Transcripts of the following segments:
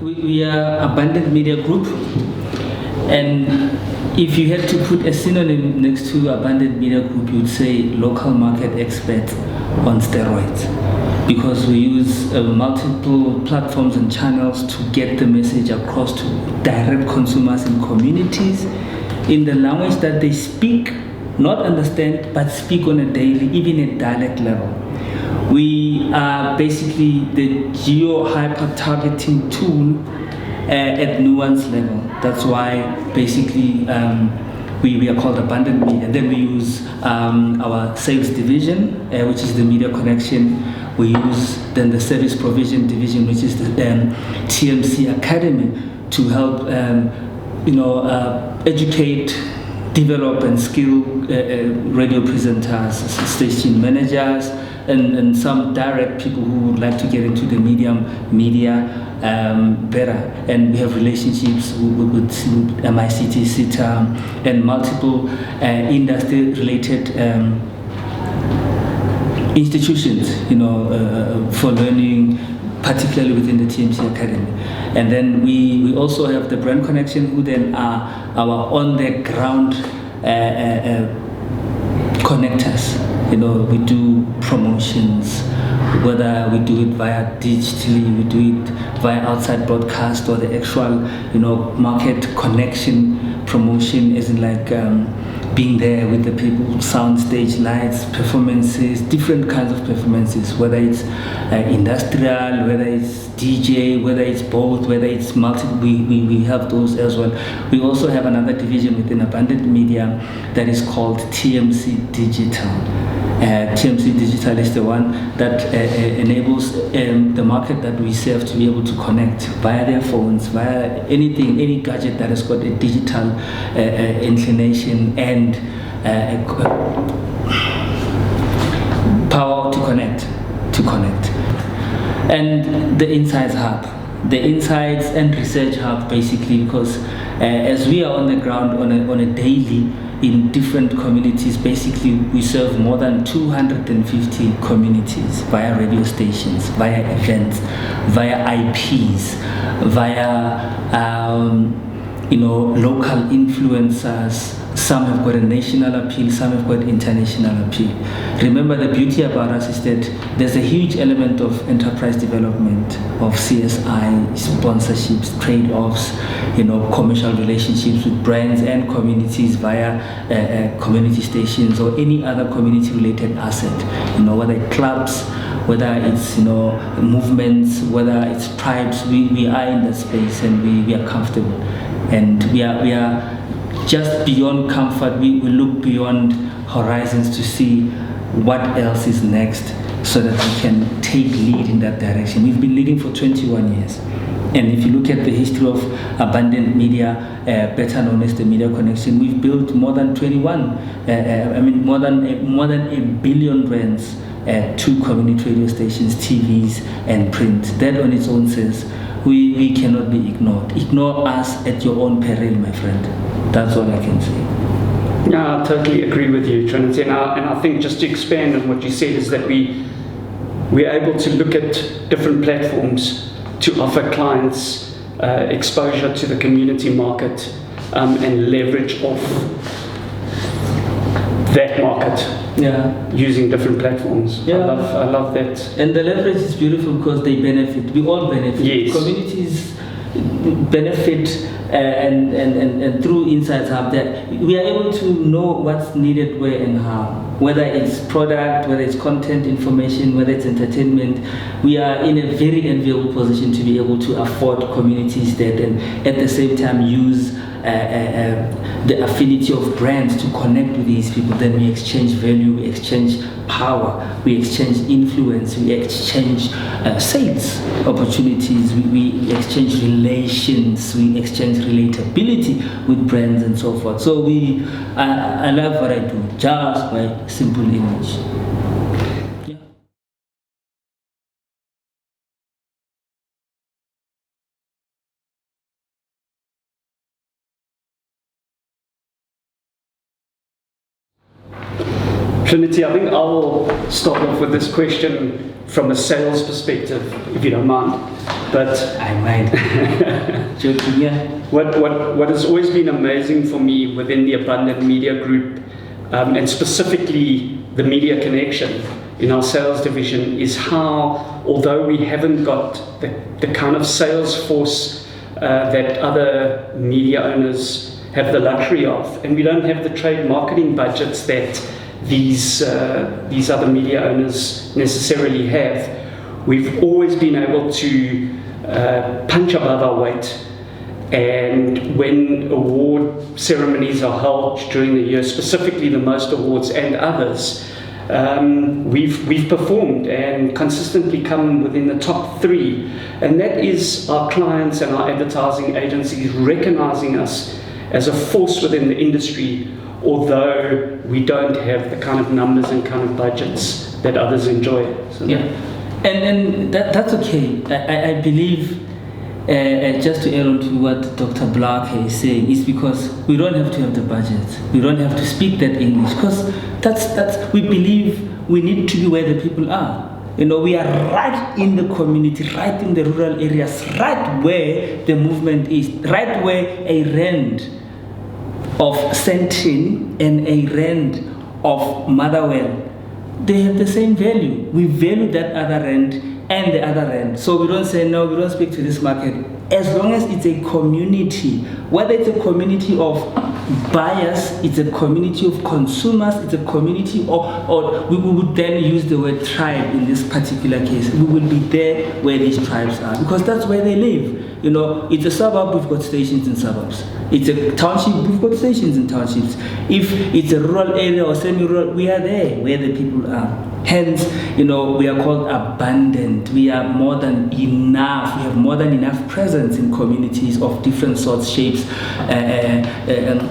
we are Abundant Media Group, and if you had to put a synonym next to Abundant Media Group, you would say local market experts on steroids, because we use multiple platforms and channels to get the message across to direct consumers in communities in the language that they speak, not understand, but speak on a daily, even a dialect level. We are basically the geo-hyper-targeting tool at nuance level. That's why basically we are called Abundant Media. Then we use our sales division, which is the media connection. We use then the service provision division, which is the TMC Academy, to help educate, develop and skill radio presenters, station managers, and some direct people who would like to get into the media better. And we have relationships with MICT, CITA, and multiple industry-related institutions, for learning, particularly within the TMC Academy. And then we also have the brand connection, who then are our on-the-ground connectors. We do promotions, whether we do it via digitally, we do it via outside broadcast, or the actual, market connection promotion, as in like being there with the people, sound, stage, lights, performances, different kinds of performances, whether it's industrial, whether it's DJ, whether it's both, whether it's multiple, we have those as well. We also have another division within Abundant Media that is called TMC Digital. TMC Digital is the one that enables the market that we serve to be able to connect via their phones, via anything, any gadget that has got a digital inclination and power to connect. And the Insights Hub, the Insights and Research Hub, basically, because as we are on the ground on a daily in different communities, basically we serve more than 250 communities via radio stations, via events, via IPs, via local influencers. Some have got a national appeal, some have got international appeal. Remember, the beauty about us is that there's a huge element of enterprise development, of CSI, sponsorships, trade-offs, commercial relationships with brands and communities via community stations or any other community-related asset. Whether it's clubs, whether it's movements, whether it's tribes, we are in that space, and we are comfortable, and we are just beyond comfort. We look beyond horizons to see what else is next, so that we can take lead in that direction. We've been leading for 21 years. And if you look at the history of Abundant Media, better known as the Media Connection, we've built more than more than a billion rands to community radio stations, TVs, and print. That on its own says we cannot be ignored. Ignore us at your own peril, my friend. That's all I can say. Yeah, I totally agree with you, Trinity. And I think, just to expand on what you said, is that we're able to look at different platforms to offer clients exposure to the community market and leverage off that market. Yeah, using different platforms. Yeah. I love that. And the leverage is beautiful because they benefit. We all benefit. Yes. Communities benefit, and through Insights Hub, that we are able to know what's needed where and how. Whether it's product, whether it's content, information, whether it's entertainment, we are in a very enviable position to be able to afford communities that, and at the same time use the affinity of brands to connect with these people. Then we exchange value, we exchange power, we exchange influence, we exchange sales opportunities, we exchange relations, we exchange relatability with brands and so forth. So I love what I do just by simple image. Trinity, I think I'll start off with this question from a sales perspective, if you don't mind. But I might. Joking, yeah. What has always been amazing for me within the Abundant Media Group, and specifically the Media Connection in our sales division, is how, although we haven't got the kind of sales force that other media owners have the luxury of, and we don't have the trade marketing budgets that these other media owners necessarily have, we've always been able to punch above our weight. And when award ceremonies are held during the year, specifically the Most Awards and others, we've performed and consistently come within the top 3. And that is our clients and our advertising agencies recognizing us as a force within the industry, although we don't have the kind of numbers and kind of budgets that others enjoy. So yeah, and that's okay. I believe, just to add on to what Dr. Black is saying, is because we don't have to have the budget. We don't have to speak that English, because that's we believe we need to be where the people are. You know, we are right in the community, right in the rural areas, right where the movement is, right where a rand of Centene and a rand of Motherwell, they have the same value. We value that other rand and the other rand. So we don't say, no, we don't speak to this market. As long as it's a community, whether it's a community of buyers, it's a community of consumers, it's a community of, or we would then use the word tribe in this particular case. We will be there where these tribes are, because that's where they live. You know, it's a suburb, we've got stations in suburbs. It's a township, we've got stations in townships. If it's a rural area or semi-rural, we are there where the people are. Hence, you know, we are called abundant. We are more than enough. We have more than enough presence in communities of different sorts, shapes,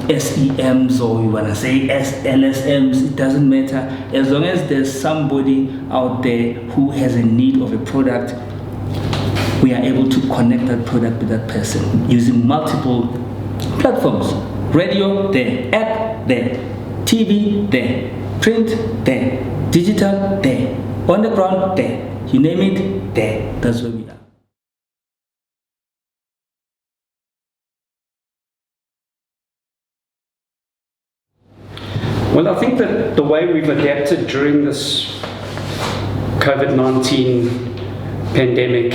SEMs, or we want to say LSMs. It doesn't matter. As long as there's somebody out there who has a need of a product, we are able to connect that product with that person using multiple platforms. Radio, there. App, there. TV, there. Print, there. Digital, there. On the ground, there. You name it, there. That's where we are. Well, I think that the way we've adapted during this COVID-19 pandemic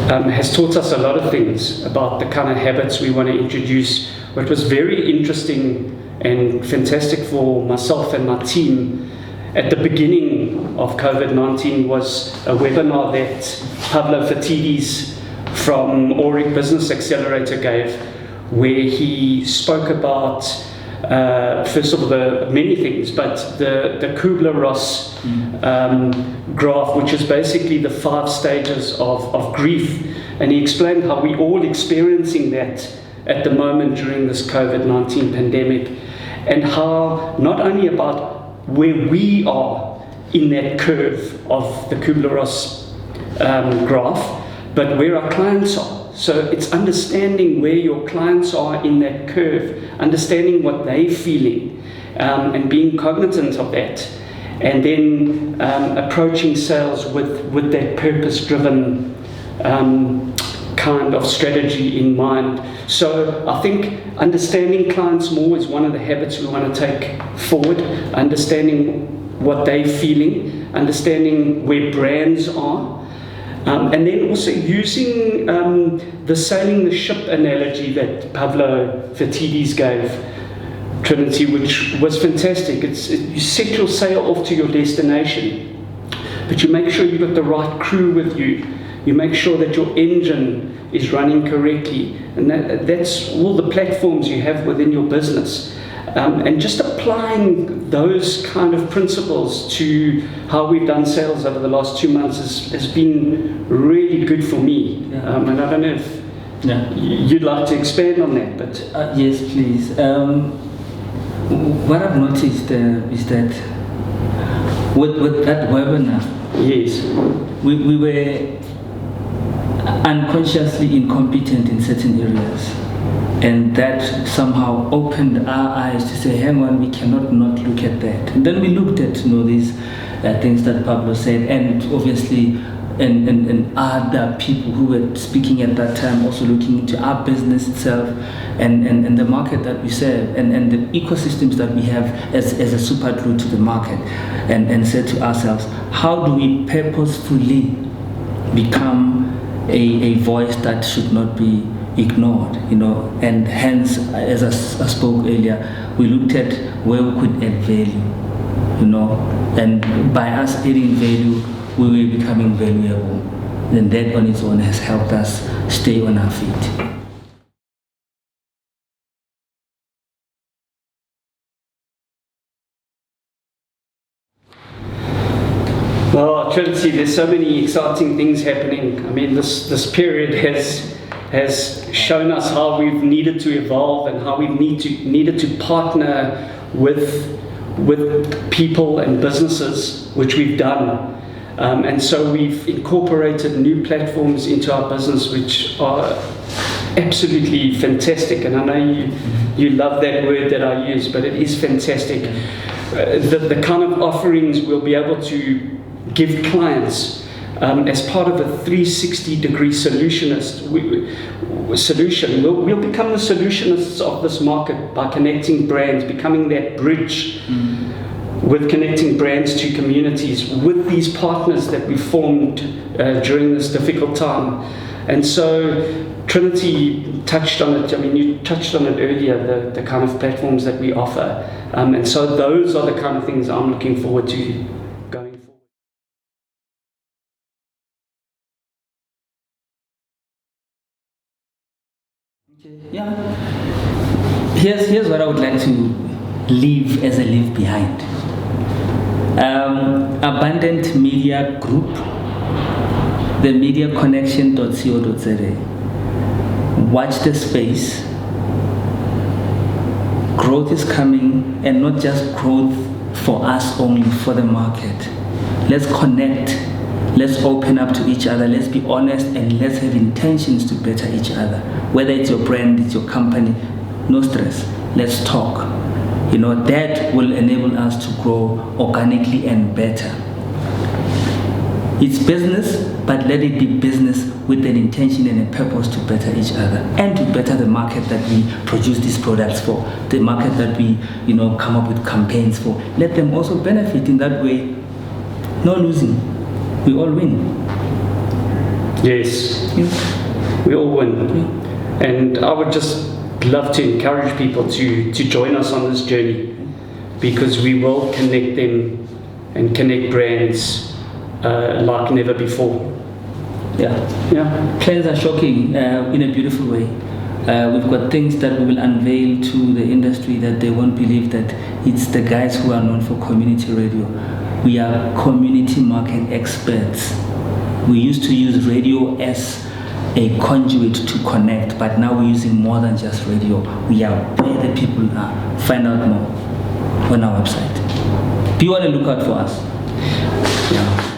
has taught us a lot of things about the kind of habits we want to introduce. What was very interesting and fantastic for myself and my team at the beginning of COVID-19 was a webinar that Pablo Fatidis from Auric Business Accelerator gave, where he spoke about, first of all, many things, but the Kubler-Ross graph, which is basically the 5 stages of grief. And he explained how we're all experiencing that at the moment during this COVID-19 pandemic, and how not only about where we are in that curve of the Kubler-Ross graph, but where our clients are. So it's understanding where your clients are in that curve, understanding what they're feeling, and being cognizant of that, and then approaching sales with that purpose-driven kind of strategy in mind. So I think understanding clients more is one of the habits we want to take forward, understanding what they're feeling, understanding where brands are, and then also using the sailing the ship analogy that Pablo Fatidis gave, Trinity, which was fantastic. You set your sail off to your destination, but you make sure you've got the right crew with you. You make sure that your engine is running correctly, and that's all the platforms you have within your business. And just applying those kind of principles to how we've done sales over the last 2 months has been really good for me. Yeah. And I don't know if you'd like to expand on that, but yes, please. What I've noticed is that with that webinar, yes, we were unconsciously incompetent in certain areas, and that somehow opened our eyes to say, hang on, we cannot not look at that. And then we looked at these things that Pablo said, and obviously and other people who were speaking at that time, also looking into our business itself and the market that we serve and the ecosystems that we have as a super glue to the market, and said to ourselves, how do we purposefully become a voice that should not be ignored, and hence, as I spoke earlier, we looked at where we could add value, and by us adding value, we were becoming valuable. And that on its own has helped us stay on our feet. Well, Trinity, there's so many exciting things happening. I mean, this period has shown us how we've needed to evolve and how we've needed to partner with people and businesses, which we've done. And so we've incorporated new platforms into our business, which are absolutely fantastic. And I know you love that word that I use, but it is fantastic. The kind of offerings we'll be able to give clients as part of a 360-degree solution. We'll become the solutionists of this market by connecting brands, becoming that bridge with connecting brands to communities with these partners that we formed during this difficult time. And so Trinity touched on it. I mean, you touched on it earlier, the kind of platforms that we offer. And so those are the kind of things I'm looking forward to going forward. Yeah. Here's what I would like to leave as a leave behind. Abundant Media Group, the mediaconnection.co.za. Watch the space. Growth is coming, and not just growth for us only, for the market. Let's connect. Let's open up to each other. Let's be honest, and let's have intentions to better each other. Whether it's your brand, it's your company, no stress. Let's talk. That will enable us to grow organically and better. It's business, but let it be business with an intention and a purpose to better each other and to better the market that we produce these products for, the market that we, come up with campaigns for. Let them also benefit in that way. No losing. We all win. Yes. We all win. And I would just love to encourage people to join us on this journey, because we will connect them and connect brands like never before. Yeah. Trends are shocking in a beautiful way. We've got things that we will unveil to the industry that they won't believe that it's the guys who are known for community radio. We are community market experts. We used to use radio as a conduit to connect, but now we're using more than just radio. We are where the people are. Find out more on our website. Be on the lookout for us. Yeah.